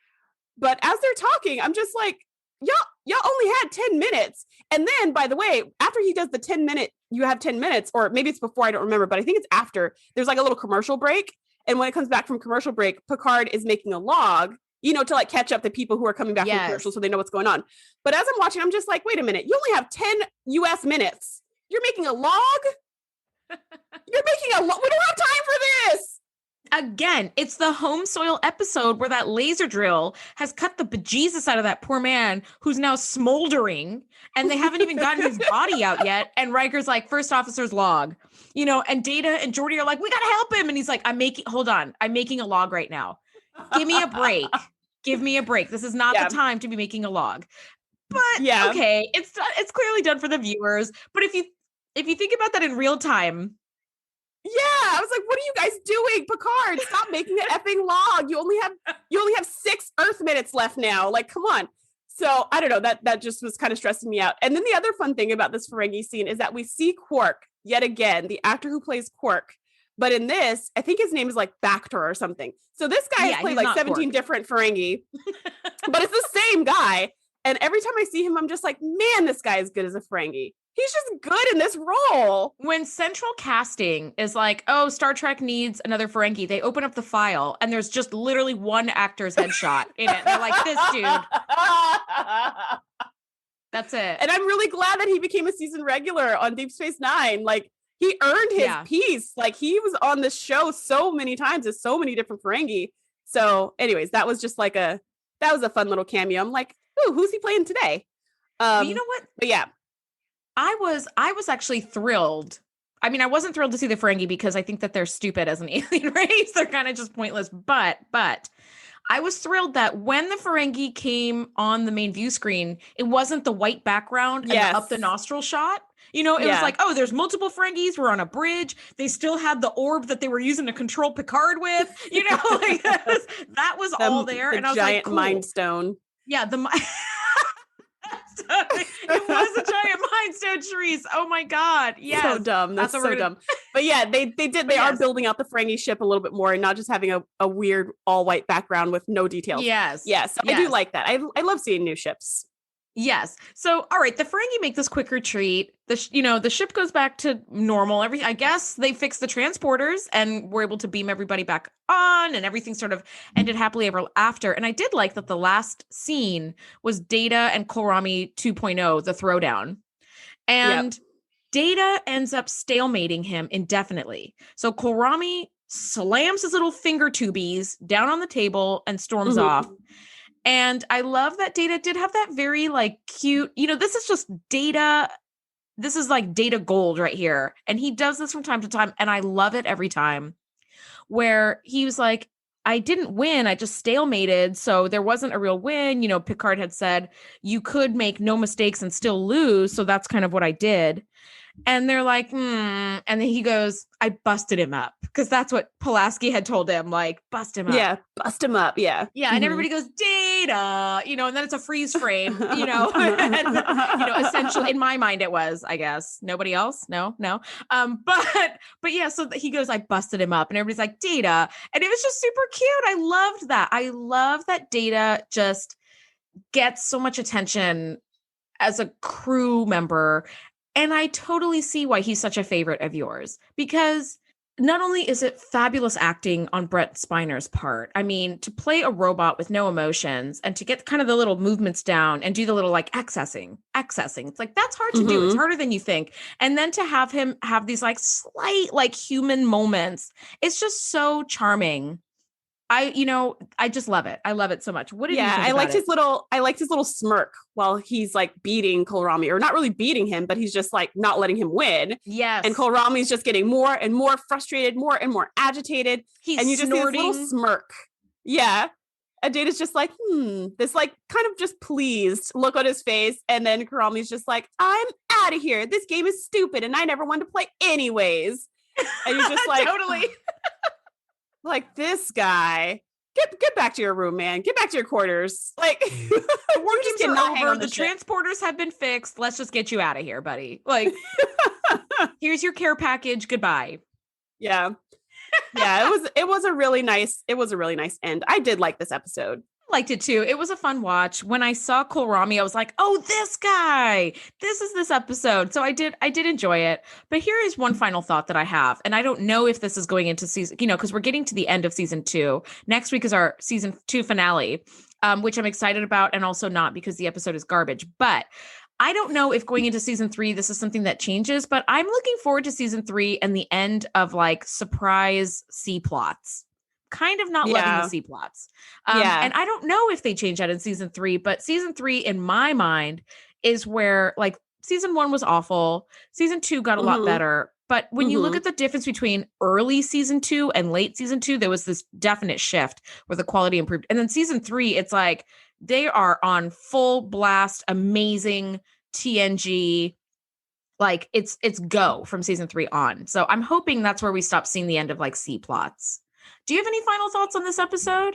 But as they're talking, I'm just like, y'all only had 10 minutes. And then, by the way, after he does the 10-minute, you have 10 minutes, or maybe it's before, I don't remember, but I think it's after, there's like a little commercial break. And when it comes back from commercial break, Picard is making a log, to like catch up the people who are coming back from commercial so they know what's going on. But as I'm watching, I'm just like, wait a minute, you only have 10 US minutes. You're making a log? You're making a log? We don't have time for this.
Again, it's the home soil episode where that laser drill has cut the bejesus out of that poor man who's now smoldering, and they haven't even gotten his body out yet. And Riker's like, first officer's log, and Data and Geordi are like, we got to help him. And he's like, I'm making a log right now. Give me a break. Give me a break. This is not the time to be making a log. But okay, it's clearly done for the viewers. But if you think about that in real time.
Yeah, I was like, what are you guys doing? Picard, stop making an effing log. You only have 6 Earth minutes left now. Like, come on. So I don't know, that just was kind of stressing me out. And then the other fun thing about this Ferengi scene is that we see Quark yet again, the actor who plays Quark. But in this, I think his name is like Bactor or something. So this guy has played like 17 different Ferengi, but it's the same guy. And every time I see him, I'm just like, man, this guy is good as a Ferengi. He's just good in this role.
When central casting is like, oh, Star Trek needs another Ferengi, they open up the file and there's just literally one actor's headshot in it. They're like, this dude. That's it.
And I'm really glad that he became a season regular on Deep Space Nine. Like, he earned his piece. Like, he was on this show so many times as so many different Ferengi. So anyways, that was just like that was a fun little cameo. I'm like, ooh, who's he playing today?
You know what?
But yeah.
I was actually thrilled. I mean, I wasn't thrilled to see the Ferengi because I think that they're stupid as an alien race. They're kind of just pointless. But I was thrilled that when the Ferengi came on the main view screen, it wasn't the white background and the up the nostril shot. It was like, oh, there's multiple Ferengis. We're on a bridge. They still had the orb that they were using to control Picard with. Like that was all there. And I was like, cool.
Mind stone.
Yeah, it was a giant mind stone, Shereese. Oh my God. Yes.
So dumb. That's so dumb. But yeah, they are building out the Ferengi ship a little bit more and not just having a weird all white background with no details.
Yes.
Yes. I do like that. I love seeing new ships.
Yes. So, all right, the Ferengi make this quick retreat. The ship goes back to normal. I guess they fixed the transporters and were able to beam everybody back on, and everything sort of ended happily ever after. And I did like that the last scene was Data and Kolrami 2.0, the throwdown. And Data ends up stalemating him indefinitely. So Kolrami slams his little finger tubies down on the table and storms off. And I love that Data did have that very like cute, this is just Data. This is like Data gold right here. And he does this from time to time. And I love it every time, where he was like, I didn't win. I just stalemated. So there wasn't a real win. Picard had said you could make no mistakes and still lose. So that's kind of what I did. And they're like, And then he goes, I busted him up. Because that's what Pulaski had told him, like, bust him up.
Yeah, bust him up. Yeah.
Yeah. And everybody goes, Data, and then it's a freeze frame, and, essentially in my mind it was, I guess. Nobody else? No. But yeah, so he goes, I busted him up. And everybody's like, Data. And it was just super cute. I loved that. I love that Data just gets so much attention as a crew member. And I totally see why he's such a favorite of yours, because not only is it fabulous acting on Brent Spiner's part, I mean, to play a robot with no emotions and to get kind of the little movements down and do the little like accessing. It's like, that's hard to do. It's harder than you think. And then to have him have these like slight, like human moments, it's just so charming. I just love it. I love it so much. What did you think about it?
I liked his little smirk while he's like beating Kohlrami, or not really beating him, but he's just like not letting him win.
Yes.
And Kohlrami's just getting more and more frustrated, more and more agitated. And you just see this little smirk. Yeah. And Data's just like, this like kind of just pleased look on his face. And then Kohlrami's just like, I'm out of here. This game is stupid and I never wanted to play anyways. And you're just like,
totally.
Like, this guy, get back to your room, man. Get back to your quarters. Like,
we're just getting over. The transporters have been fixed. Let's just get you out of here, buddy. Like, here's your care package. Goodbye.
Yeah. Yeah, it was a really nice end. I did like this episode.
Liked it too. It was a fun watch. When I saw Kohlrami, I was like, oh, this guy, this is this episode. So I did enjoy it. But here is one final thought that I have. And I don't know if this is going into season, because we're getting to the end of season 2. Next week is our season 2 finale, which I'm excited about, and also not because the episode is garbage. But I don't know if going into season 3, this is something that changes, but I'm looking forward to season 3 and the end of like surprise C plots. Kind of not loving the C plots. And I don't know if they change that in season 3, but season 3 in my mind is where like season 1 was awful. Season 2 got a lot better. But when you look at the difference between early season 2 and late season 2, there was this definite shift where the quality improved. And then season 3, it's like they are on full blast, amazing TNG. Like it's go from season 3 on. So I'm hoping that's where we stop seeing the end of like C plots. Do you have any final thoughts on this episode?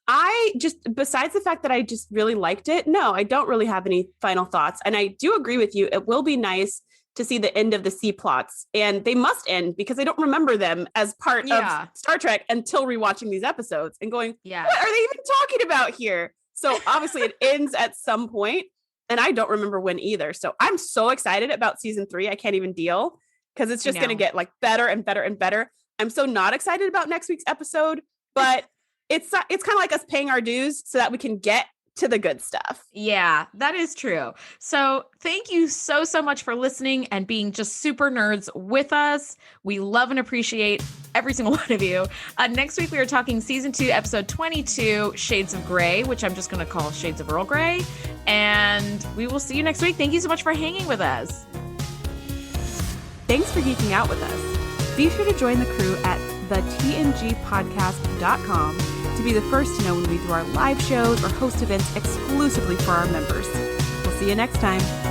I just, besides the fact that I just really liked it, no, I don't really have any final thoughts. And I do agree with you. It will be nice to see the end of the C plots, and they must end because I don't remember them as part of Star Trek until rewatching these episodes and going, what are they even talking about here? So obviously it ends at some point, and I don't remember when either. So I'm so excited about season 3. I can't even deal because it's just going to get like better and better and better. I'm so not excited about next week's episode, but it's kind of like us paying our dues so that we can get to the good stuff.
Yeah, that is true. So thank you so much for listening and being just super nerds with us. We love and appreciate every single one of you. Next week, we are talking season 2, episode 22, Shades of Grey, which I'm just going to call Shades of Earl Grey. And we will see you next week. Thank you so much for hanging with us.
Thanks for geeking out with us. Be sure to join the crew at thetngpodcast.com to be the first to know when we do our live shows or host events exclusively for our members. We'll see you next time.